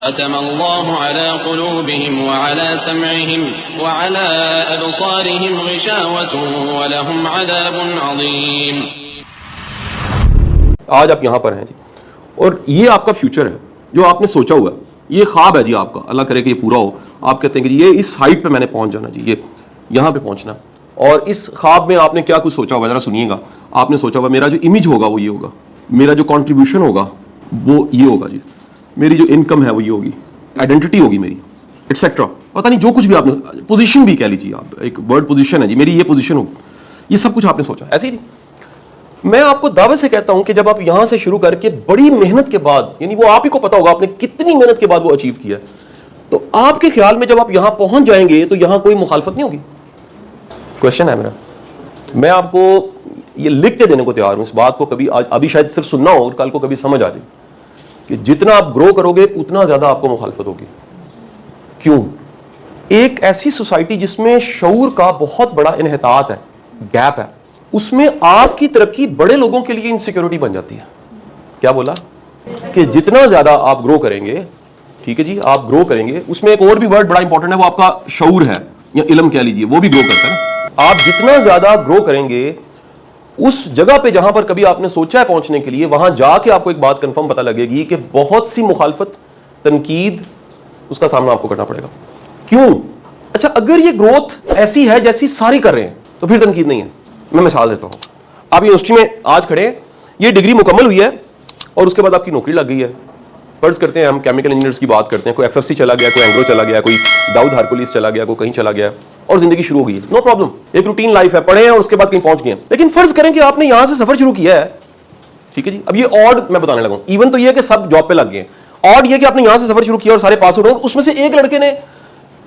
ختم اللہ علی قلوبہم وعلی سمعہم وعلی ابصارہم غشاوۃ ولہم عذاب عظیم. آج آپ یہاں پر ہیں جی، اور یہ آپ کا فیوچر ہے جو آپ نے سوچا ہوا ہے. یہ خواب ہے جی آپ کا، اللہ کرے کہ یہ پورا ہو. آپ کہتے ہیں کہ یہ اس ہائٹ پہ میں نے پہنچ جانا جی، یہ یہاں پہ پہنچنا. اور اس خواب میں آپ نے کیا کچھ سوچا ہوگا ذرا سنیے گا. آپ نے سوچا ہوگا میرا جو امیج ہوگا وہ یہ ہوگا، میرا جو کنٹریبیوشن ہوگا وہ یہ ہوگا جی، میری جو انکم ہے وہ یہ ہوگی، آئیڈینٹی ہوگی میری ایٹسیٹرا. پتہ نہیں جو کچھ بھی آپ نے، پوزیشن بھی کہہ لیجیے آپ، ایک ورڈ پوزیشن ہے جی، میری یہ پوزیشن ہوگی. یہ سب کچھ آپ نے سوچا ایسے ہی جی. میں آپ کو دعوے سے کہتا ہوں کہ جب آپ یہاں سے شروع کر کے بڑی محنت کے بعد، یعنی وہ آپ ہی کو پتا ہوگا آپ نے کتنی محنت کے بعد وہ اچیو کیا، تو آپ کے خیال میں جب آپ یہاں پہنچ جائیں گے تو یہاں کوئی مخالفت نہیں ہوگی. کوشچن ہے میرا، میں آپ کو یہ لکھ کے دینے کو تیار ہوں اس بات کو. کبھی ابھی شاید صرف سننا ہو اور کل کو کبھی سمجھ آ جائے کہ جتنا آپ گرو کرو گے اتنا زیادہ آپ کو مخالفت ہوگی. کیوں؟ ایک ایسی سوسائٹی جس میں شعور کا بہت بڑا انحطاط ہے، گیپ ہے، اس میں آپ کی ترقی بڑے لوگوں کے لیے انسیکیورٹی بن جاتی ہے. کیا بولا؟ کہ جتنا زیادہ آپ گرو کریں گے، ٹھیک ہے جی، آپ گرو کریں گے. اس میں ایک اور بھی ورڈ بڑا امپورٹنٹ ہے، وہ آپ کا شعور ہے یا علم کہہ لیجیے، وہ بھی گرو کرتا ہے. آپ جتنا زیادہ گرو کریں گے اس جگہ پہ جہاں پر کبھی آپ نے سوچا ہے پہنچنے کے لیے، وہاں جا کے آپ کو ایک بات کنفرم پتہ لگے گی کہ بہت سی مخالفت، تنقید، اس کا سامنا آپ کو کرنا پڑے گا. کیوں؟ اچھا، اگر یہ گروتھ ایسی ہے جیسی ساری کر رہے ہیں تو پھر تنقید نہیں ہے. میں مثال دیتا ہوں. آپ یونیورسٹی میں آج کھڑے ہیں، یہ ڈگری مکمل ہوئی ہے اور اس کے بعد آپ کی نوکری لگ گئی ہے. فرض کرتے ہیں ہم کیمیکل انجینئرز کی بات کرتے ہیں، کوئی FFC چلا گیا، کوئی اینگرو چلا گیا، کوئی داؤد ہرکولیس چلا گیا، کوئی کہیں چلا گیا اور زندگی شروع ہو گئی ہے. نو پرابلم، ایک روٹین لائف ہے، پڑھے ہیں اور اس کے بعد کہیں پہنچ گئے ہیں. لیکن فرض کریں کہ آپ نے یہاں سے سفر شروع کیا ہے، ٹھیک ہے جی. اب یہ آڈ میں بتانے لگا ہوں. ایون تو یہ کہ سب جاب پہ لگ گئے ہیں، آڈ یہ کہ آپ نے یہاں سے سفر شروع کیا اور سارے پاس آؤٹ ہو، اس میں سے ایک لڑکے نے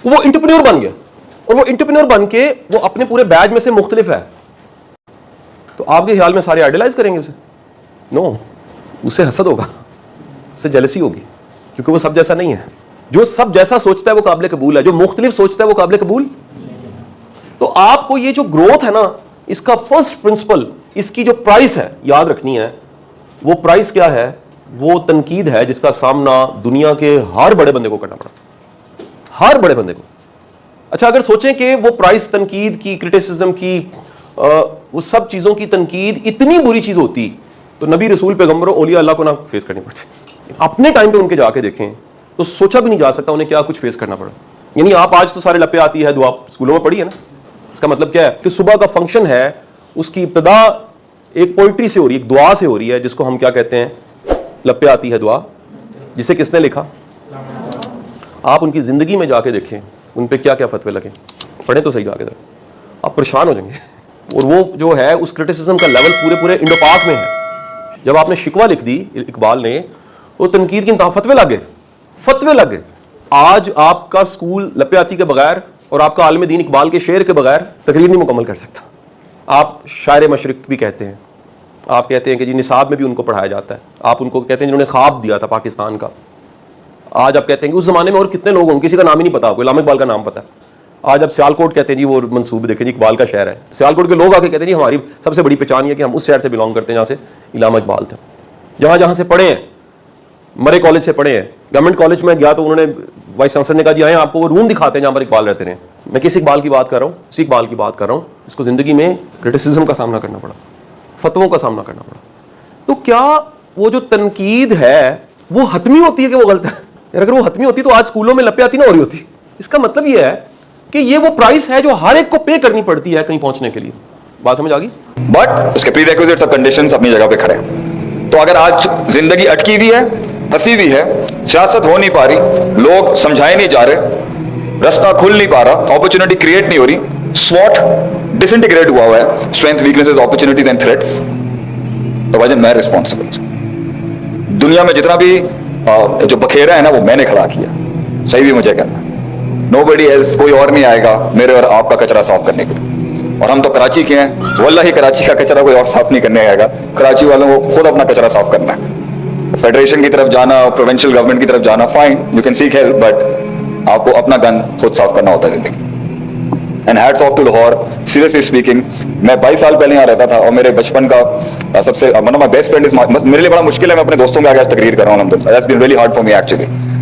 وہ انٹرپرینور بن گیا، اور وہ انٹرپرینور بن کے وہ اپنے پورے بیچ میں سے مختلف ہے. تو آپ کے خیال میں سارے آئیڈیلائز کریں گے اسے؟ نو، اسے حسد ہوگا، اسے جیلسی ہوگی، کیونکہ وہ سب جیسا نہیں ہے. جو سب جیسا سوچتا ہے وہ قابل قبول ہے، جو مختلف سوچتا ہے وہ قابل قبول. تو آپ کو یہ جو گروتھ ہے نا، اس کا فرسٹ پرنسپل، اس کی جو پرائس ہے یاد رکھنی ہے. وہ پرائس کیا ہے؟ وہ تنقید ہے جس کا سامنا دنیا کے ہر بڑے بندے کو کرنا پڑا، ہر بڑے بندے کو. اچھا، اگر سوچیں کہ وہ پرائس تنقید کی، کرٹیسزم کی، وہ سب چیزوں کی تنقید اتنی بری چیز ہوتی تو نبی، رسول، پیغمبروں، اولیاء اللہ کو نہ فیس کرنی پڑتی. اپنے ٹائم پہ ان کے جا کے دیکھیں تو سوچا بھی نہیں جا سکتا انہیں کیا کچھ فیس کرنا پڑا. یعنی آپ آج تو سارے لپے آتی ہے دعا اسکولوں میں پڑھی ہے نا. اس کا مطلب کیا ہے کہ صبح کا فنکشن ہے، اس کی ابتدا ایک پوئٹری سے ہو رہی ہے، ایک دعا سے ہو رہی ہے، جس کو ہم کیا کہتے ہیں؟ لپے آتی ہے دعا، جسے کس نے لکھا؟ آپ ان کی زندگی میں جا کے دیکھیں ان پہ کیا کیا فتوے لگے. پڑھیں تو صحیح جا کے ذرا، آپ پریشان ہو جائیں گے. اور وہ جو ہے اس کرٹیسزم کا لیول پورے انڈو پاک میں ہے. جب آپ نے شکوہ لکھ دی اقبال نے، وہ تنقید کی انتہا، فتوے لگ گئے. آج آپ کا اسکول لپیاتی کے بغیر اور آپ کا عالم دین اقبال کے شعر کے بغیر تقریر نہیں مکمل کر سکتا. آپ شاعر مشرق بھی کہتے ہیں، آپ کہتے ہیں کہ جی نصاب میں بھی ان کو پڑھایا جاتا ہے. آپ ان کو کہتے ہیں جنہوں نے خواب دیا تھا پاکستان کا. آج آپ کہتے ہیں کہ اس زمانے میں اور کتنے لوگ ہوں، کسی کا نام ہی نہیں پتا، کوئی علامہ اقبال کا نام پتا ہے. آج اب سیالکوٹ کہتے ہیں جی وہ منصوب دیکھیں جی اقبال کا شہر ہے. سیالکوٹ کے لوگ آ کے کہتے ہیں جی ہماری سب سے بڑی پہچان یہ کہ ہم اس شہر سے بلانگ کرتے ہیں جہاں سے علامہ اقبال تھے. جہاں سے پڑھے ہیں، مرے کالج سے پڑھے ہیں. گورنمنٹ کالج میں گیا تو انہوں نے وائس چانسلر نے کہا جی آئیں آپ کو وہ روم دکھاتے ہیں جہاں پر اقبال رہتے ہیں. میں کس اقبال کی بات کر رہا ہوں؟ اسی اقبال کی بات کر رہا ہوں. اس کو زندگی میں کرٹیسزم کا سامنا کرنا پڑا، فتووں کا سامنا کرنا پڑا. تو کیا وہ جو تنقید ہے وہ حتمی ہوتی ہے کہ وہ غلط ہے؟ اگر وہ حتمی ہوتی تو آج اسکولوں میں لپے آتی نہ ہو رہی ہوتی. اس کا مطلب یہ ہے کہ یہ وہ پرائس ہے جو ہر ایک کو پے کرنی پڑتی ہے کہیں پہنچنے کے لیے. بات سمجھ آ گئی؟ بٹ اس کے پری ریکوزٹس اور کنڈیشنز اپنی جگہ پہ کھڑے ہیں. تو اگر آج زندگی اٹکی ہوئی ہے، پھنسی ہوئی ہے، سیاست ہو نہیں پا رہی، لوگ سمجھائے نہیں جا رہے، رستہ کھل نہیں پا رہا، اپرچونٹی کریٹ نہیں ہو رہی، سوٹ ڈس انٹیگریٹ ہوا ہے، strength, weaknesses, opportunities and threats, تو بھائی میں ریسپانسبل. دنیا میں جتنا بھی جو بکھیرا ہے نا وہ میں نے کھڑا کیا، صحیح بھی مجھے کرنا. نو بڈی ایلس، کوئی اور نہیں آئے گا میرے اور آپ کا کچرا صاف کرنے کے لیے. اور ہم تو کراچی کے ہیں، واللہ ہی کراچی کا کچرا کوئی اور صاف نہیں کرنے آئے گا. کراچی والوں کو خود اپنا کچرا صاف کرنا ہے. فیڈریشن کی طرف جانا، پروونشل گورنمنٹ کی طرف جانا، fine, you can seek help, but آپ کو اپنا گن خود صاف کرنا ہوتا ہے زندگی. And hats of two Lahore. Seriously speaking, میں 22 سال پہلے یہاں رہتا تھا اور میرے بچپن کا سب سے one of my best friend, میرے لیے بڑا مشکل ہے میں اپنے دوستوں کے آگے آج تقریر کر رہا ہوں. الحمدللہ that's been really hard for me actually.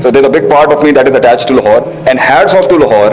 So there's a big part of me that is attached to Lahore and hats off to Lahore।